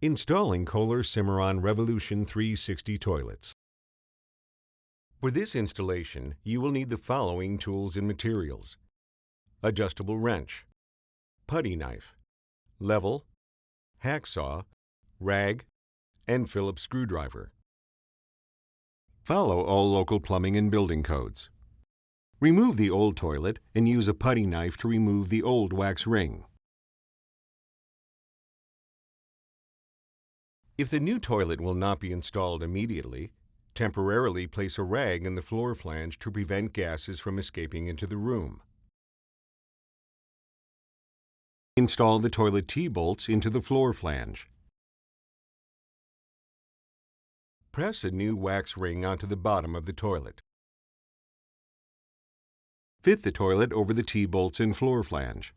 Installing KOHLER Cimarron Revolution 360 toilets. For this installation, you will need the following tools and materials: adjustable wrench, putty knife, level, hacksaw, rag, and Phillips screwdriver. Follow all local plumbing and building codes. Remove the old toilet and use a putty knife to remove the old wax ring. If the new toilet will not be installed immediately, temporarily place a rag in the floor flange to prevent gases from escaping into the room. Install the toilet T-bolts into the floor flange. Press a new wax ring onto the bottom of the toilet. Fit the toilet over the T-bolts and floor flange.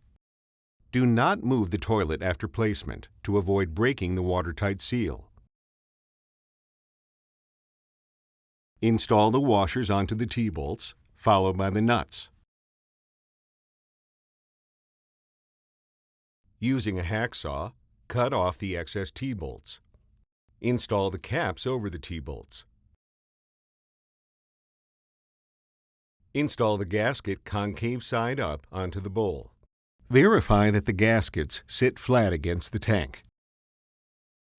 Do not move the toilet after placement to avoid breaking the watertight seal. Install the washers onto the T-bolts, followed by the nuts. Using a hacksaw, cut off the excess T-bolts. Install the caps over the T-bolts. Install the gasket concave side up onto the bowl. Verify that the gaskets sit flat against the tank.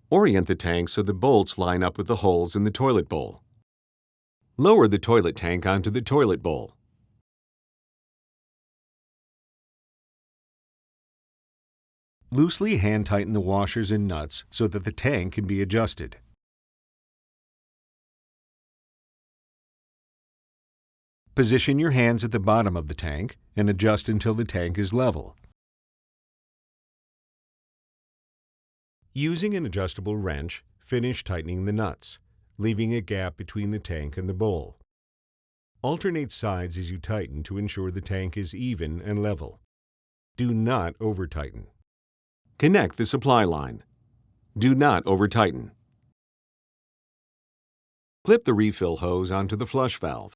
Orient the tank so the bolts line up with the holes in the toilet bowl. Lower the toilet tank onto the toilet bowl. Loosely hand-tighten the washers and nuts so that the tank can be adjusted. Position your hands at the bottom of the tank and adjust until the tank is level. Using an adjustable wrench, finish tightening the nuts, leaving a gap between the tank and the bowl. Alternate sides as you tighten to ensure the tank is even and level. Do not over-tighten. Connect the supply line. Do not over-tighten. Clip the refill hose onto the flush valve.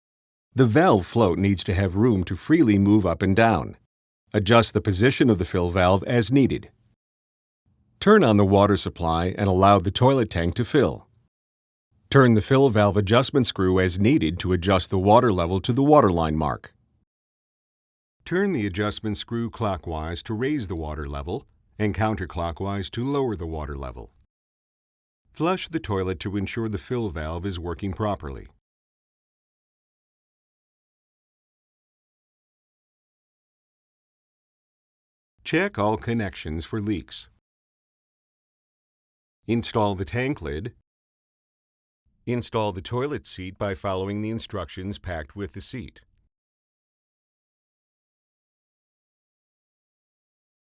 The valve float needs to have room to freely move up and down. Adjust the position of the fill valve as needed. Turn on the water supply and allow the toilet tank to fill. Turn the fill valve adjustment screw as needed to adjust the water level to the waterline mark. Turn the adjustment screw clockwise to raise the water level and counterclockwise to lower the water level. Flush the toilet to ensure the fill valve is working properly. Check all connections for leaks. Install the tank lid. Install the toilet seat by following the instructions packed with the seat.